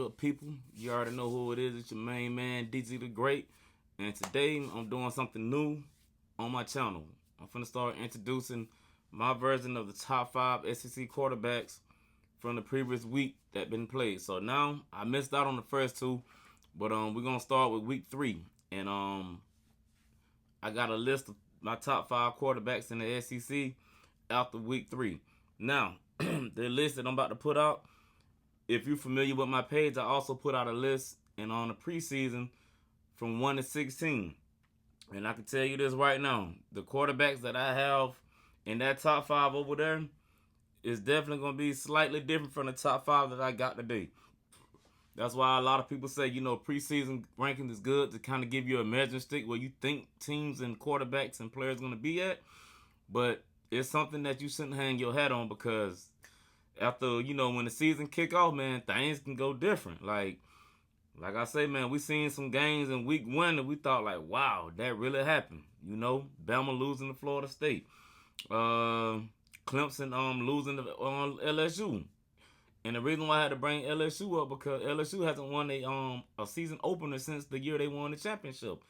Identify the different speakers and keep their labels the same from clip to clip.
Speaker 1: up, people? You already know who it is. It's your main man, DZ the Great. And today I'm doing something new on my channel. I'm finna start introducing my version of the top 5 SEC quarterbacks from the previous week that been played. So now I missed out on the first two, but we're gonna start with week 3. And I got a list of my top 5 quarterbacks in the SEC after week 3. Now, the list that I'm about to put out, if you're familiar with my page, I also put out a list and on the preseason from 1 to 16. And I can tell you this right now, the quarterbacks that I have in that top 5 over there is definitely going to be slightly different from the top 5 that I got today. That's why a lot of people say, preseason ranking is good to kind of give you a measuring stick where you think teams and quarterbacks and players are going to be at. But it's something that you shouldn't hang your hat on, because after, when the season kick off, man, things can go different. Like I say, man, we seen some games in week 1 that we thought like, wow, that really happened. Bama losing to Florida State. Clemson losing to LSU. And the reason why I had to bring LSU up, because LSU hasn't won a season opener since the year they won the championship.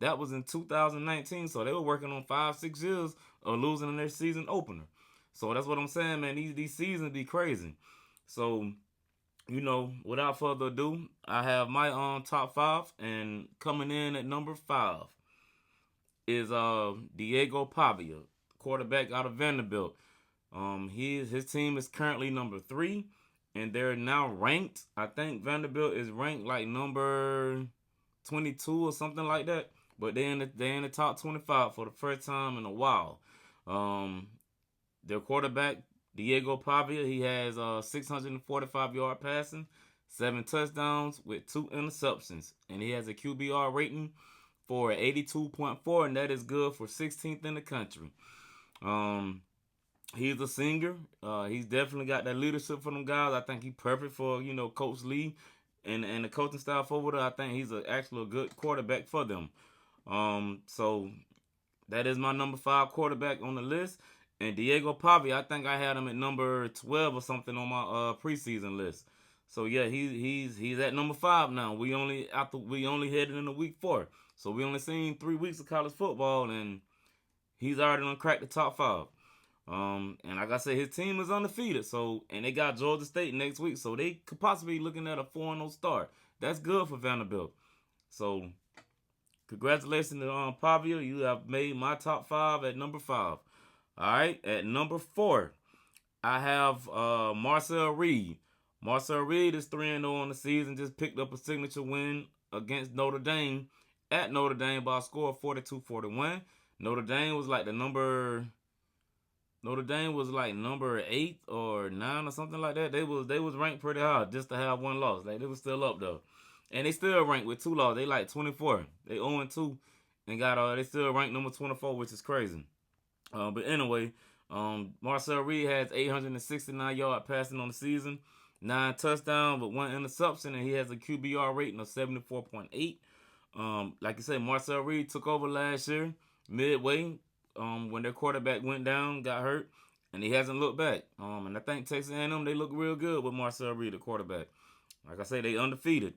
Speaker 1: That was in 2019, so they were working on 5-6 years of losing in their season opener. So that's what I'm saying, man. These seasons be crazy. So, without further ado, I have my top 5, and coming in at number 5 is Diego Pavia, quarterback out of Vanderbilt. His team is currently number 3, and they're now ranked. I think Vanderbilt is ranked like number 22 or something like that. But they're in the top 25 for the first time in a while. Their quarterback, Diego Pavia, he has 645-yard passing, 7 touchdowns with 2 interceptions. And he has a QBR rating for 82.4, and that is good for 16th in the country. He's a senior. He's definitely got that leadership for them guys. I think he's perfect for, Coach Lee and the coaching staff over there. I think he's actually a good quarterback for them. So that is my number 5 quarterback on the list. And Diego Pavia, I think I had him at number 12 or something on my preseason list. So yeah, he's at number 5 now. We only headed into week 4, so we only seen 3 weeks of college football, and he's already gonna crack the top 5. And like I said, his team is undefeated. So, and they got Georgia State next week, so they could possibly be looking at a 4-0 start. That's good for Vanderbilt. So, congratulations to Pavia. You have made my top 5 at number 5. All right, at number 4, I have Marcel Reed. Marcel Reed is 3-0 on the season. Just picked up a signature win against Notre Dame at Notre Dame by a score of 42-41. Notre Dame was like number 8 or 9 or something like that. They was ranked pretty high just to have one loss. Like, they was still up though, and they still ranked with 2 losses. They like 24. They 0-2 and got they still ranked number 24, which is crazy. But anyway, Marcel Reed has 869-yard passing on the season, 9 touchdowns with 1 interception, and he has a QBR rating of 74.8. Like I said, Marcel Reed took over last year midway when their quarterback went down, got hurt, and he hasn't looked back. And I think Texas A&M, they look real good with Marcel Reed, the quarterback. Like I say, they undefeated.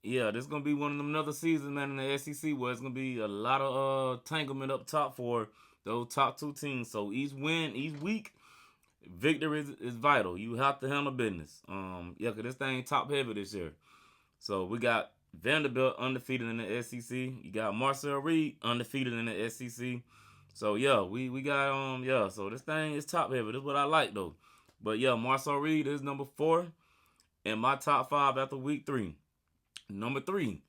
Speaker 1: Yeah, this is going to be one of them another seasons, man, in the SEC where it's going to be a lot of entanglement up top for those top 2 teams. So each week, victory is vital. You have to handle business. Yeah, because this thing top heavy this year. So we got Vanderbilt undefeated in the SEC. You got Marcel Reed undefeated in the SEC. So yeah, we got so this thing is top heavy. This is what I like though. But yeah, Marcel Reed is number 4 in my top 5 after week 3. Number 3,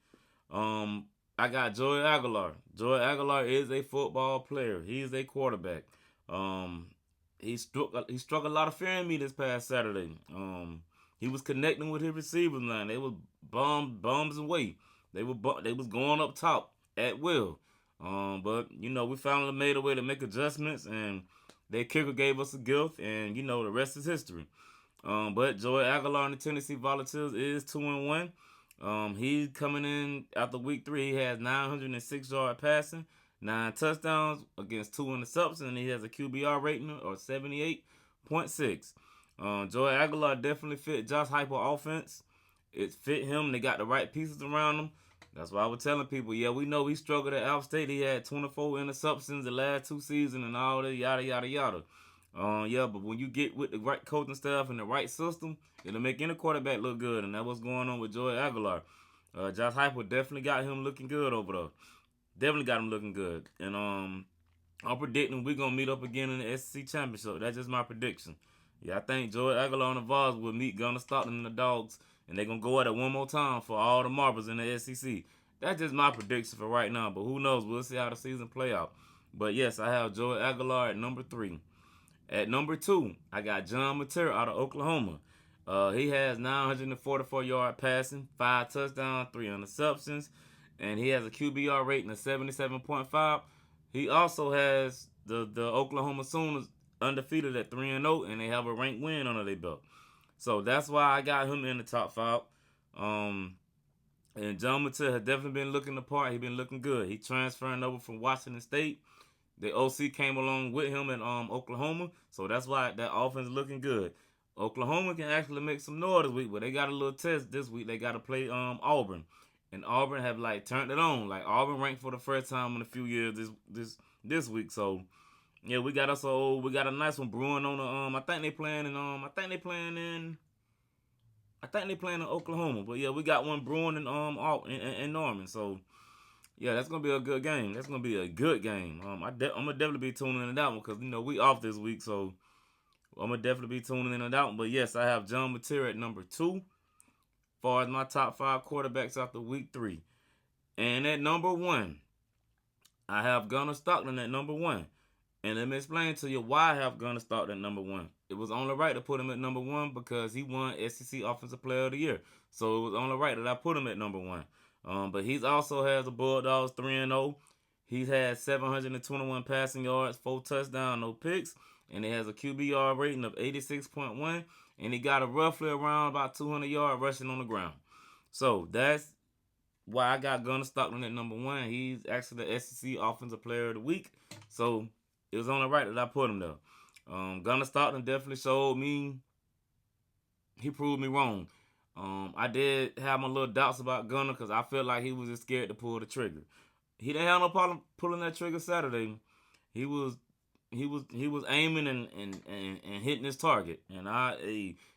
Speaker 1: I got Joey Aguilar. Joey Aguilar is a football player. He is a quarterback. He struck a lot of fear in me this past Saturday. He was connecting with his receivers line. They was bums away. They was going up top at will. But we finally made a way to make adjustments, and their kicker gave us a gift, and the rest is history. But Joey Aguilar and the Tennessee Volunteers is 2-1. He's coming in after week 3. He has 906-yard passing, 9 touchdowns against 2 interceptions, and he has a QBR rating of 78.6. Joey Aguilar definitely fit Josh Heupel offense. It fit him. They got the right pieces around him. That's why I was telling people, yeah, we know he struggled at App State. He had 24 interceptions the last 2 seasons and all that, yada, yada, yada. Yeah, but when you get with the right coaching staff and the right system, it'll make any quarterback look good, and that's what's going on with Joey Aguilar. Josh Heupel definitely got him looking good over there. Definitely got him looking good. And I'm predicting we're gonna meet up again in the SEC championship. That's just my prediction. Yeah, I think Joey Aguilar and the Vols will meet Gunnar Stockton and the Dogs, and they're gonna go at it one more time for all the marbles in the SEC. That's just my prediction for right now. But who knows? We'll see how the season play out. But yes, I have Joey Aguilar at number 3. At number 2, I got John Matera out of Oklahoma. He has 944-yard passing, 5 touchdowns, 3 interceptions, and he has a QBR rating of 77.5. He also has the Oklahoma Sooners undefeated at 3-0, and they have a ranked win under their belt. So that's why I got him in the top 5. And John Matera has definitely been looking the part. He's been looking good. He transferring over from Washington State. The OC came along with him in Oklahoma, so that's why that offense is looking good. Oklahoma can actually make some noise this week, but they got a little test this week. They got to play Auburn, and Auburn have like turned it on. Like Auburn ranked for the first time in a few years this week. So yeah, we got a nice one brewing on the I think they playing in Oklahoma, but yeah, we got one brewing in Norman. So yeah, that's gonna be a good game. That's gonna be a good game. I'm gonna definitely be tuning in that one because we off this week, so I'm gonna definitely be tuning in on that one. But yes, I have John Matera at number 2, as far as my top 5 quarterbacks after week 3. And at number 1, I have Gunnar Stockton at number 1. And let me explain to you why I have Gunnar Stockton at number 1. It was only right to put him at number 1 because he won SEC Offensive Player of the Year. So it was only right that I put him at number 1. But he also has the Bulldogs 3-0. He has 721 passing yards, 4 touchdowns, no picks. And he has a QBR rating of 86.1. And he got a roughly around about 200 yards rushing on the ground. So that's why I got Gunnar Stockton at number 1. He's actually the SEC Offensive Player of the Week. So it was only right that I put him there. Gunnar Stockton definitely showed me. He proved me wrong. I did have my little doubts about Gunnar because I felt like he was just scared to pull the trigger. He didn't have no problem pulling that trigger Saturday. He was aiming and hitting his target. And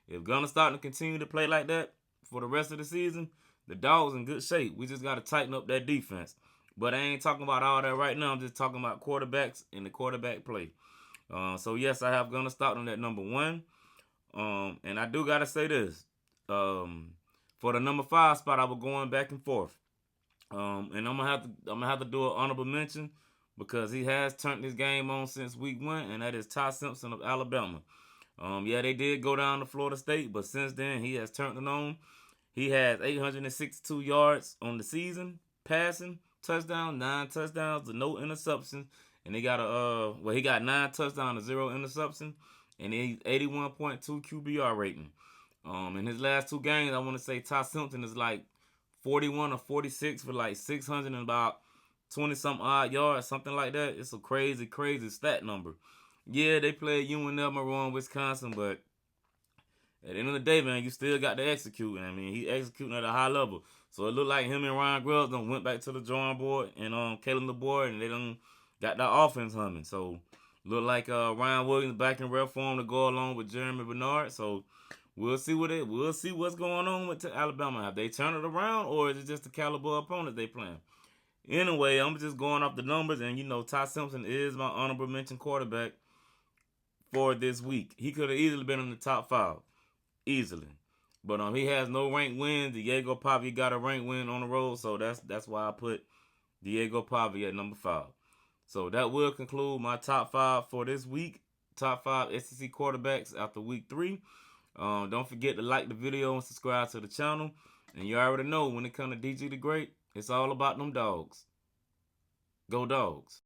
Speaker 1: if Gunnar Stockton continue to play like that for the rest of the season, the Dogs in good shape. We just got to tighten up that defense. But I ain't talking about all that right now. I'm just talking about quarterbacks and the quarterback play. So yes, I have Gunnar Stockton at number 1. And I do gotta say this. For the number 5 spot, I was going back and forth. And I'm gonna have to do an honorable mention because he has turned his game on since week 1, and that is Ty Simpson of Alabama. Yeah, they did go down to Florida State, but since then he has turned it on. He has 862 yards on the season, passing, touchdown, 9 touchdowns, no interceptions, and he got he got 9 touchdowns and 0 interceptions, and he's 81.2 QBR rating. In his last 2 games, I want to say Ty Simpson is like 41 or 46 for like 600 and about 20-something odd yards, something like that. It's a crazy, crazy stat number. Yeah, they played UNL Monroe in Wisconsin, but at the end of the day, man, you still got to execute. I mean, he executing at a high level. So it looked like him and Ryan Grubbs done went back to the drawing board and Kalen DeBoer, and they done got that offense humming. So look like Ryan Williams back in rare form to go along with Jeremy Bernard. So we'll see what's going on with Alabama. Have they turned it around, or is it just the caliber opponent they playing? Anyway, I'm just going off the numbers, and Ty Simpson is my honorable mention quarterback for this week. He could have easily been in the top 5. Easily. But he has no ranked wins. Diego Pavia got a ranked win on the road, so that's why I put Diego Pavia at number 5. So that will conclude my top 5 for this week. Top 5 SEC quarterbacks after week 3. Don't forget to like the video and subscribe to the channel. And you already know when it comes to DG the Great, it's all about them dogs. Go Dogs.